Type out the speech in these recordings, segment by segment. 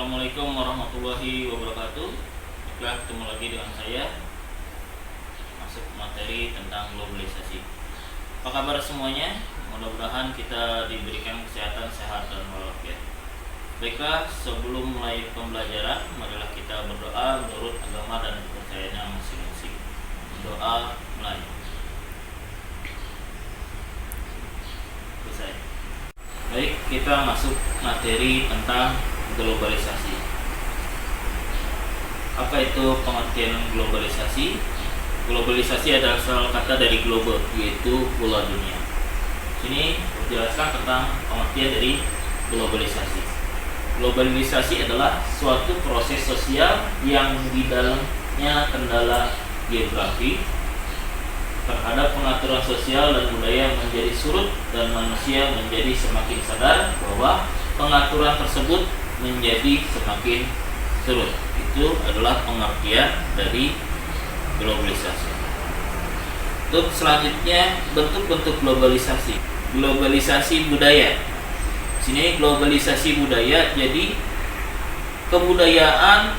Assalamualaikum warahmatullahi wabarakatuh. Baiklah, ketemu lagi dengan saya. Masuk materi tentang globalisasi. Apa kabar semuanya? Mudah-mudahan kita diberikan kesehatan, sehat, dan walafiat. Baiklah, sebelum mulai pembelajaran, marilah kita berdoa menurut agama dan kepercayaannya masing-masing. Doa mulai. Selesai. Baik, kita masuk materi tentang globalisasi. Apa itu pengertian globalisasi? Globalisasi adalah asal kata dari global, yaitu bola dunia. Sini menjelaskan tentang pengertian dari globalisasi. Globalisasi adalah suatu proses sosial yang di dalamnya kendala geografi terhadap pengaturan sosial dan budaya menjadi surut dan manusia menjadi semakin sadar bahwa pengaturan tersebut menjadi semakin surut. Itu adalah pengertian dari globalisasi. Untuk selanjutnya, bentuk-bentuk globalisasi. Globalisasi budaya. Sini globalisasi budaya, jadi kebudayaan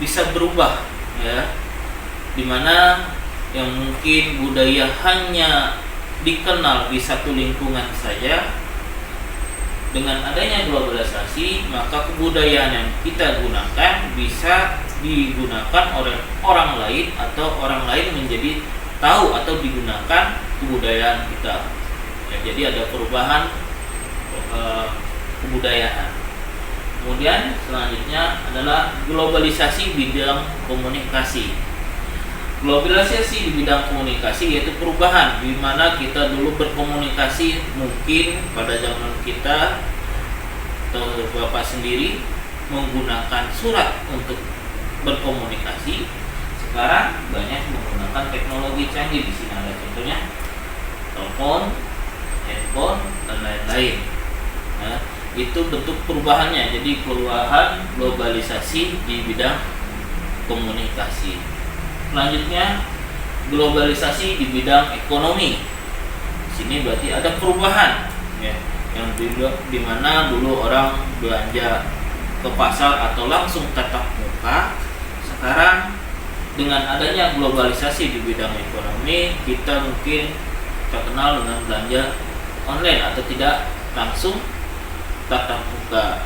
bisa berubah, ya. Dimana yang mungkin budaya hanya dikenal di satu lingkungan saja, dengan adanya globalisasi maka kebudayaan yang kita gunakan bisa digunakan oleh orang lain atau orang lain menjadi tahu atau digunakan kebudayaan kita, ya, jadi ada perubahan kebudayaan. Kemudian selanjutnya adalah globalisasi bidang komunikasi. Globalisasi di bidang komunikasi yaitu perubahan di mana kita dulu berkomunikasi mungkin pada zaman kita atau Bapak sendiri menggunakan surat untuk berkomunikasi. Sekarang banyak menggunakan teknologi canggih. Di sini ada contohnya telepon, handphone, dan lain-lain. Nah, itu bentuk perubahannya. Jadi perubahan globalisasi di bidang komunikasi. Selanjutnya globalisasi di bidang ekonomi. Di sini berarti ada perubahan, ya, yang di mana dulu orang belanja ke pasar atau langsung tatap muka. Sekarang dengan adanya globalisasi di bidang ekonomi, kita mungkin terkenal dengan belanja online atau tidak langsung tatap muka.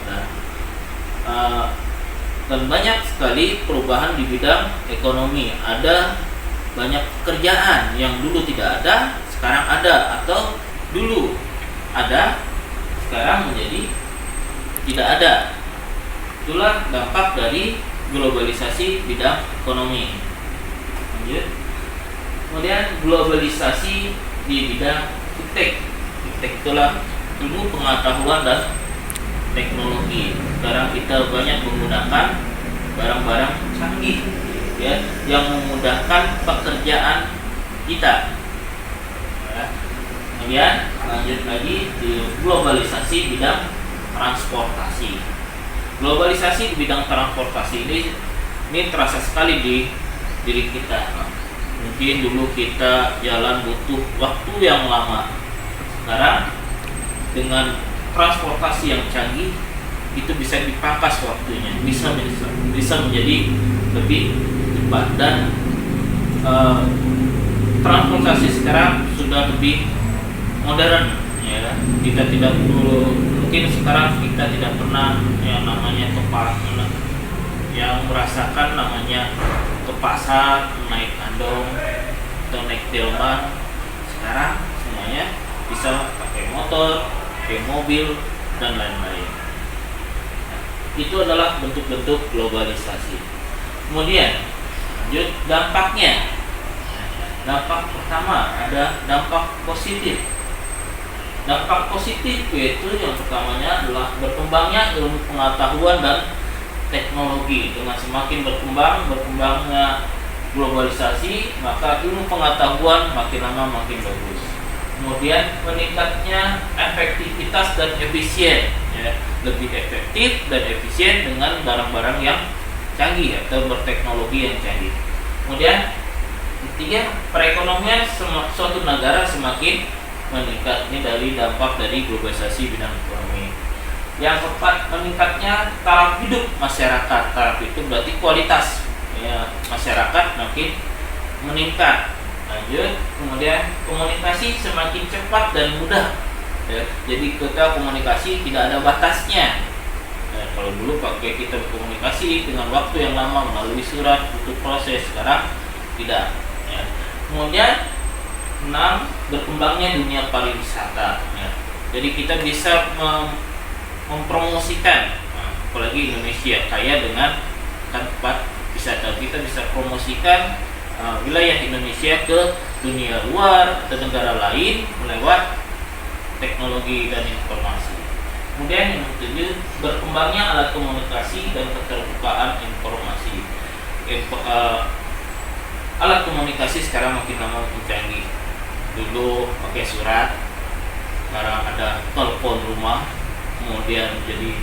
Dan banyak sekali perubahan di bidang ekonomi. Ada banyak pekerjaan yang dulu tidak ada, sekarang ada, atau dulu ada, sekarang menjadi tidak ada. Itulah dampak dari globalisasi bidang ekonomi. Lanjut. Kemudian globalisasi di bidang iptek. Iptek itulah ilmu pengetahuan dan teknologi. Sekarang kita banyak menggunakan barang-barang canggih, ya, yang memudahkan pekerjaan kita, ya. Kemudian lanjut lagi di globalisasi bidang transportasi. Globalisasi di bidang transportasi ini terasa sekali di diri kita. Mungkin dulu kita jalan butuh waktu yang lama. Sekarang dengan transportasi yang canggih itu bisa dipangkas waktunya, bisa menjadi lebih cepat. Dan transportasi sekarang sudah lebih modern, ya. Kita tidak perlu, mungkin sekarang kita tidak pernah yang namanya yang merasakan namanya ke pasar naik andong atau naik delman. Sekarang semuanya bisa pakai motor, pakai mobil, dan lain-lain. Nah, itu adalah bentuk-bentuk globalisasi. Kemudian lanjut dampaknya. Dampak pertama ada dampak positif. Dampak positif yaitu yang pertamanya adalah berkembangnya ilmu pengetahuan dan teknologi. Dengan semakin berkembangnya globalisasi, maka ilmu pengetahuan makin lama makin bagus. Kemudian meningkatnya efektivitas dan efisien, ya, lebih efektif dan efisien dengan barang-barang yang canggih atau berteknologi yang canggih. Kemudian ketiga, perekonomian suatu negara semakin meningkat. Ini dari dampak dari globalisasi bidang ekonomi. Yang keempat, meningkatnya taraf hidup masyarakat. Taraf hidup berarti kualitas ya, masyarakat makin meningkat. Lanjut, kemudian komunikasi semakin cepat dan mudah ya. Jadi kita komunikasi tidak ada batasnya ya, kalau dulu pakai kita berkomunikasi dengan waktu yang lama melalui surat butuh proses, sekarang tidak ya. Kemudian 6, berkembangnya dunia pariwisata ya. Jadi kita bisa mempromosikan apalagi Indonesia kaya dengan tempat wisata, kita bisa promosikan wilayah Indonesia ke dunia luar atau negara lain melewat teknologi dan informasi. Kemudian yang ketujuh, berkembangnya alat komunikasi dan keterbukaan informasi. Alat komunikasi sekarang makin lama makin canggih. Dulu pakai surat, sekarang ada telepon rumah, kemudian jadi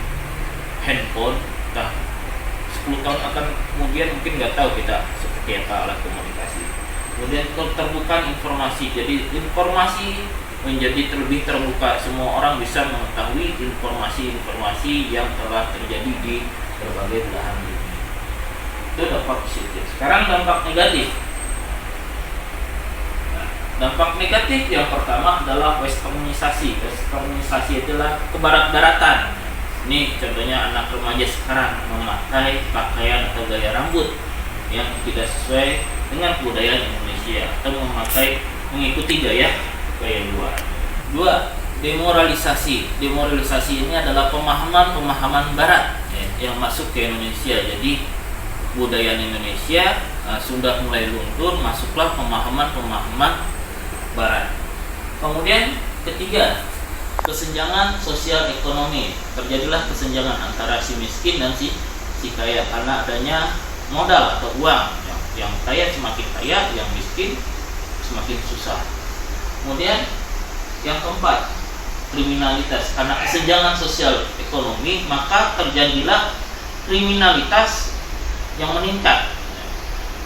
handphone. 10 tahun akan kemudian mungkin nggak tahu kita seperti apa alat komunikasi. Kemudian keterbukaan informasi, jadi informasi menjadi lebih terbuka, semua orang bisa mengetahui informasi-informasi yang telah terjadi di berbagai belahan dunia. Itu dampak positif. Sekarang dampak negatif. Dampak negatif yang pertama adalah westernisasi. Westernisasi adalah kebarat-baratan. Ini contohnya anak remaja sekarang memakai pakaian atau gaya rambut yang tidak sesuai dengan budaya Indonesia atau mengikuti gaya luar. 2. Demoralisasi. Demoralisasi ini adalah pemahaman Barat ya, yang masuk ke Indonesia. Jadi budaya Indonesia sudah mulai luntur, masuklah pemahaman Barat. Kemudian ketiga, kesenjangan sosial ekonomi. Terjadilah kesenjangan antara si miskin dan si kaya karena adanya modal atau uang. Yang kaya semakin kaya, yang miskin semakin susah. Kemudian yang keempat, kriminalitas. Karena kesenjangan sosial ekonomi, maka terjadilah kriminalitas yang meningkat.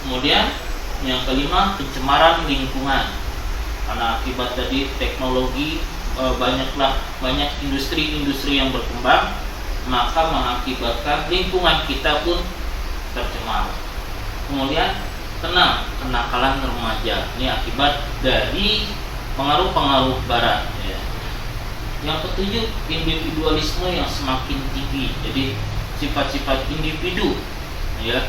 Kemudian yang kelima, pencemaran lingkungan. Karena akibat tadi teknologi, banyak industri-industri yang berkembang, maka mengakibatkan lingkungan kita pun tercemar. Kemudian kenakalan remaja. Ini akibat dari pengaruh-pengaruh Barat ya. Yang ketujuh, individualisme yang semakin tinggi. Jadi sifat-sifat individu ya,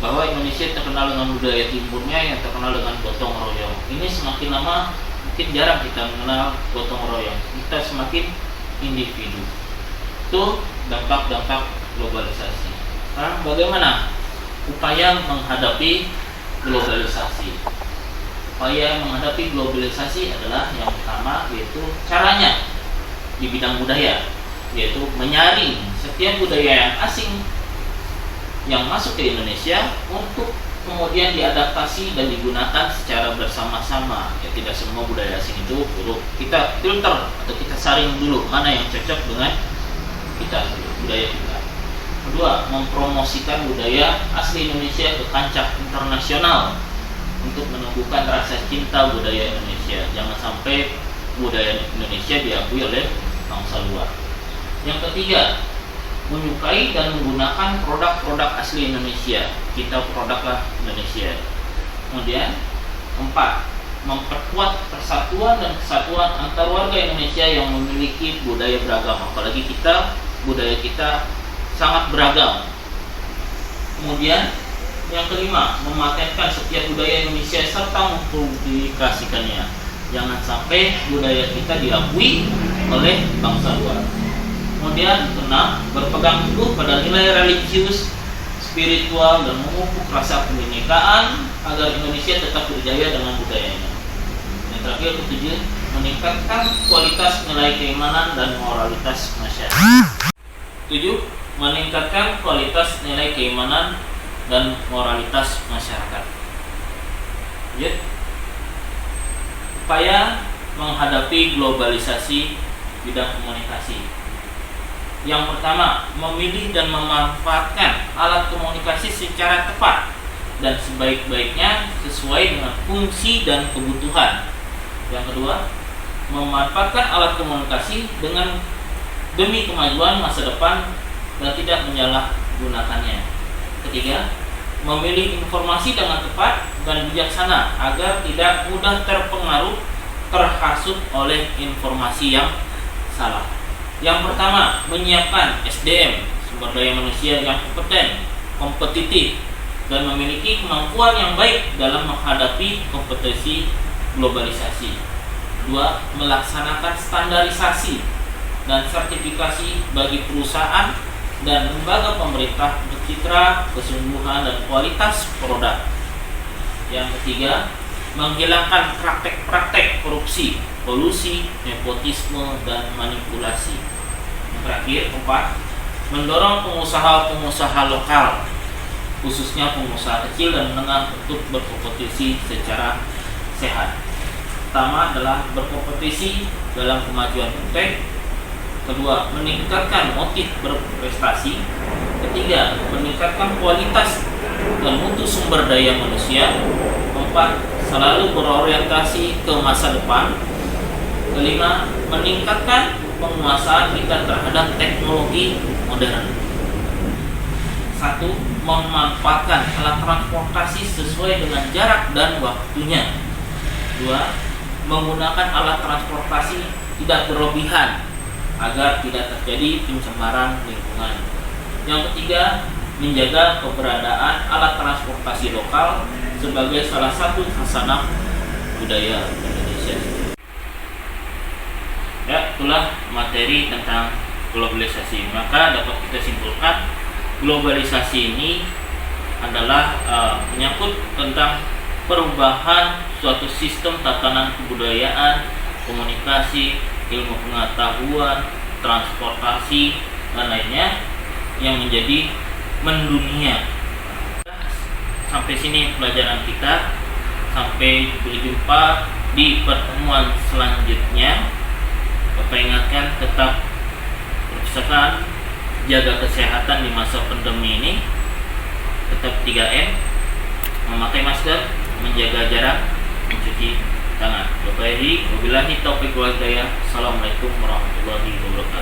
bahwa Indonesia terkenal dengan budaya timurnya yang terkenal dengan gotong royong. Ini semakin lama mungkin jarang kita mengenal gotong royong, kita semakin individu. Itu dampak-dampak globalisasi. Nah, bagaimana upaya menghadapi globalisasi? Upaya menghadapi globalisasi adalah yang pertama, yaitu caranya di bidang budaya, yaitu menyaring setiap budaya yang asing yang masuk ke Indonesia untuk kemudian diadaptasi dan digunakan secara bersama-sama. Ya, tidak semua budaya asing itu buruk. Kita filter atau kita saring dulu mana yang cocok dengan kita, budaya kita. Kedua, mempromosikan budaya asli Indonesia ke kancah internasional untuk menumbuhkan rasa cinta budaya Indonesia. Jangan sampai budaya Indonesia diakui oleh bangsa luar. Yang ketiga, menyukai dan menggunakan produk-produk asli Indonesia. Kita produklah Indonesia. Kemudian 4, memperkuat persatuan dan kesatuan antar warga Indonesia yang memiliki budaya beragam. Apalagi budaya kita sangat beragam. Kemudian yang kelima, mematenkan setiap budaya Indonesia serta mempublikasikannya. Jangan sampai budaya kita diakui oleh bangsa luar. Kemudian keenam, berpegang teguh pada nilai religius, spiritual, dan memupuk rasa kebinekaan agar Indonesia tetap berjaya dengan budayanya. Yang terakhir, ketujuh, meningkatkan kualitas nilai keimanan dan moralitas masyarakat. 7. Meningkatkan kualitas nilai keimanan dan moralitas masyarakat. Upaya menghadapi globalisasi bidang komunikasi. Yang pertama, memilih dan memanfaatkan alat komunikasi secara tepat dan sebaik-baiknya sesuai dengan fungsi dan kebutuhan. Yang kedua, memanfaatkan alat komunikasi dengan demi kemajuan masa depan dan tidak menyalahgunakannya. Ketiga, memilih informasi dengan tepat dan bijaksana agar tidak mudah terpengaruh terhasut oleh informasi yang salah. Yang pertama, menyiapkan SDM, sumber daya manusia yang kompeten, kompetitif, dan memiliki kemampuan yang baik dalam menghadapi kompetisi globalisasi. Dua, melaksanakan standarisasi dan sertifikasi bagi perusahaan dan lembaga pemerintah untuk citra, kesungguhan, dan kualitas produk. Yang ketiga, menghilangkan praktek-praktek korupsi, kolusi, nepotisme, dan manipulasi. Yang terakhir, keempat, mendorong pengusaha-pengusaha lokal, khususnya pengusaha kecil dan menengah untuk berkompetisi secara sehat. Pertama adalah berkompetisi dalam kemajuan praktek. Kedua, meningkatkan motif berprestasi. Ketiga, meningkatkan kualitas dan mutu sumber daya manusia. Keempat, selalu berorientasi ke masa depan. Kelima, meningkatkan penguasaan kita terhadap teknologi modern. Satu, memanfaatkan alat transportasi sesuai dengan jarak dan waktunya. Dua, menggunakan alat transportasi tidak berlebihan agar tidak terjadi pencemaran lingkungan. Yang ketiga, menjaga keberadaan alat transportasi lokal sebagai salah satu khasanah budaya Indonesia. Ya, itulah materi tentang globalisasi. Maka dapat kita simpulkan, globalisasi ini adalah menyangkut tentang perubahan suatu sistem tatanan kebudayaan, komunikasi, ilmu pengetahuan, transportasi, dan lainnya yang menjadi mendunia. Sampai sini pelajaran kita. Sampai berjumpa di pertemuan selanjutnya. Bapak ingatkan, tetap berpusakaan, jaga kesehatan di masa pandemi ini, tetap 3M, memakai masker, menjaga jarak, mencuci tangan. Wabillahi taufiq wal hidayah. Assalamualaikum warahmatullahi wabarakatuh.